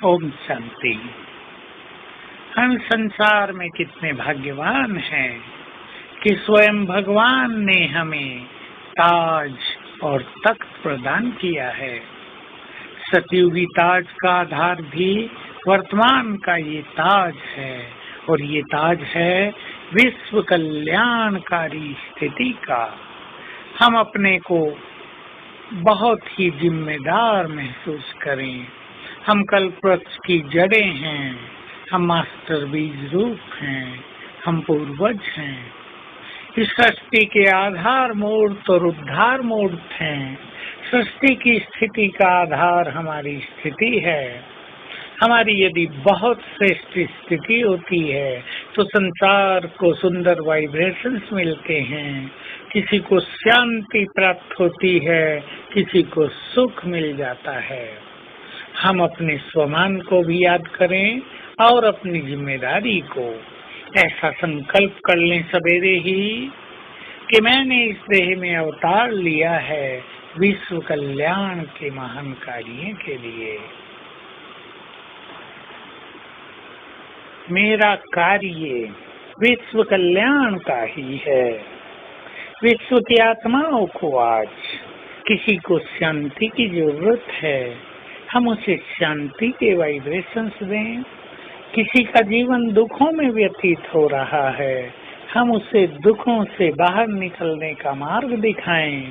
ओम शांति। हम संसार में कितने भाग्यवान हैं कि स्वयं भगवान ने हमें ताज और तख्त प्रदान किया है। सतयुगी ताज का आधार भी वर्तमान का ये ताज है, और ये ताज है विश्व कल्याणकारी स्थिति का। हम अपने को बहुत ही जिम्मेदार महसूस करें। हम कल्पवृक्ष की जड़ें हैं, हम मास्टर बीज रूप हैं, हम पूर्वज हैं। इस सृष्टि के आधार मूर्त और उद्धार मूर्त हैं। सृष्टि की स्थिति का आधार हमारी स्थिति है। हमारी यदि बहुत श्रेष्ठ स्थिति होती है तो संसार को सुंदर वाइब्रेशंस मिलते हैं। किसी को शांति प्राप्त होती है, किसी को सुख मिल जाता है। हम अपने स्वमान को भी याद करें और अपनी जिम्मेदारी को। ऐसा संकल्प कर लें सवेरे ही कि मैंने इस देह में अवतार लिया है विश्व कल्याण के महान कार्य के लिए। मेरा कार्य विश्व कल्याण का ही है। विश्व की आत्माओं को आज किसी को शांति की जरूरत है, हम उसे शांति के वाइब्रेशंस दें। किसी का जीवन दुखों में व्यतीत हो रहा है, हम उसे दुखों से बाहर निकलने का मार्ग दिखाएं।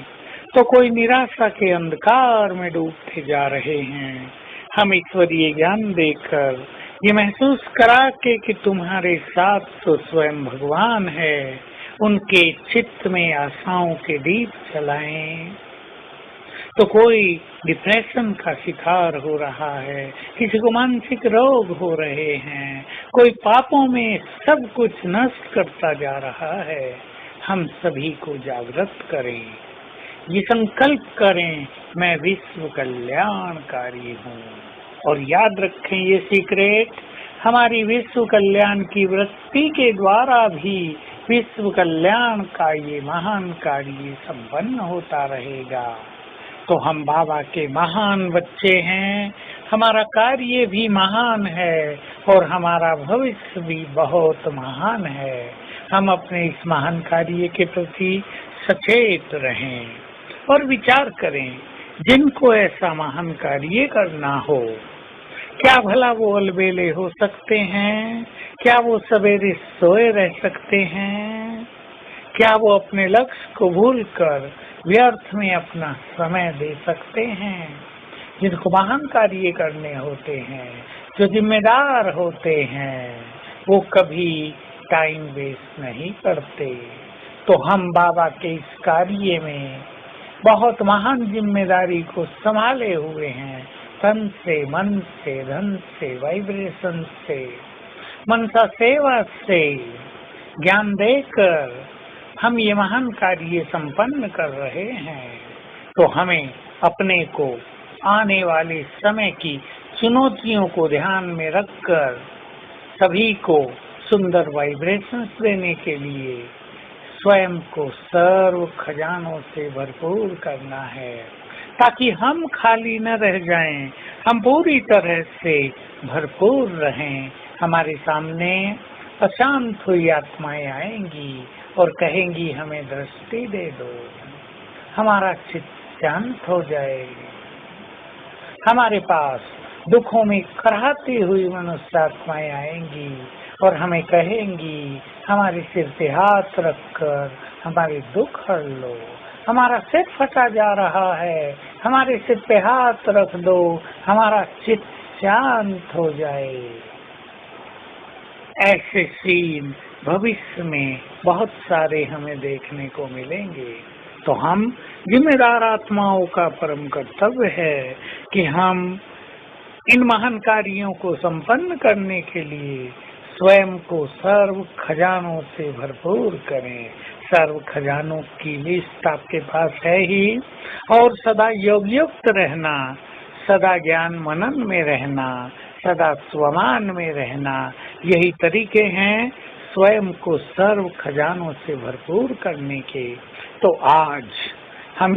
तो कोई निराशा के अंधकार में डूबते जा रहे हैं, हम ईश्वरीय ज्ञान देकर ये महसूस करा के कि तुम्हारे साथ तो स्वयं भगवान है, उनके चित्त में आशाओं के दीप जलाएं। तो कोई डिप्रेशन का शिकार हो रहा है, किसी को मानसिक रोग हो रहे हैं, कोई पापों में सब कुछ नष्ट करता जा रहा है। हम सभी को जागृत करें, ये संकल्प करें मैं विश्व कल्याणकारी हूँ। और याद रखें ये सीक्रेट, हमारी विश्व कल्याण की वृत्ति के द्वारा भी विश्व कल्याण का ये महान कार्य संपन्न होता रहेगा। तो हम बाबा के महान बच्चे हैं, हमारा कार्य भी महान है और हमारा भविष्य भी बहुत महान है। हम अपने इस महान कार्य के प्रति सचेत रहें और विचार करें, जिनको ऐसा महान कार्य करना हो, क्या भला वो अलबेले हो सकते हैं? क्या वो सवेरे सोए रह सकते हैं? क्या वो अपने लक्ष्य को भूलकर व्यर्थ में अपना समय दे सकते हैं? जिनको महान कार्य करने होते हैं, जो जिम्मेदार होते हैं, वो कभी टाइम वेस्ट नहीं करते। तो हम बाबा के इस कार्य में बहुत महान जिम्मेदारी को संभाले हुए हैं। तन से, मन से, धन से, वाइब्रेशन से, मनसा सेवा से, ज्ञान देकर हम ये महान कार्य संपन्न कर रहे हैं। तो हमें अपने को आने वाले समय की चुनौतियों को ध्यान में रखकर सभी को सुंदर वाइब्रेशंस देने के लिए स्वयं को सर्व खजानों से भरपूर करना है, ताकि हम खाली न रह जाएं, हम पूरी तरह से भरपूर रहें। हमारे सामने अशांत हुई आत्माएं आएंगी और कहेंगी हमें दृष्टि दे दो, हमारा चित्त शांत हो जाए। हमारे पास दुखों में कराहती हुई मनुष्य आत्माएं आएंगी और हमें कहेंगी हमारे सिर पे हाथ रखकर हमारे दुख हर लो, हमारा सिर फटा जा रहा है, हमारे सिर पे हाथ रख दो, हमारा चित्त शांत हो जाए। ऐसे सीन भविष्य में बहुत सारे हमें देखने को मिलेंगे। तो हम जिम्मेदार आत्माओं का परम कर्तव्य है कि हम इन महान कार्यों को संपन्न करने के लिए स्वयं को सर्व खजानों से भरपूर करें। सर्व खजानों की लिस्ट आपके पास है ही, और सदा योग युक्त रहना, सदा ज्ञान मनन में रहना, सदा स्वमान में रहना, यही तरीके हैं स्वयं को सर्व खजानों से भरपूर करने के। तो आज हम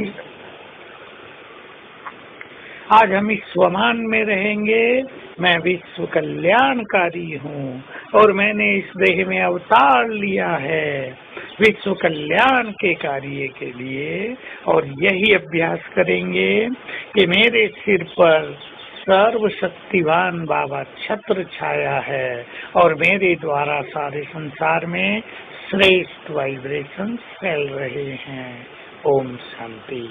इस स्वमान में रहेंगे, मैं विश्व कल्याणकारी हूँ और मैंने इस देह में अवतार लिया है विश्व कल्याण के कार्य के लिए। और यही अभ्यास करेंगे कि मेरे सिर पर सर्वशक्तिवान बाबा छत्र छाया है और मेरे द्वारा सारे संसार में श्रेष्ठ वाइब्रेशन फैल रहे हैं। ओम शांति।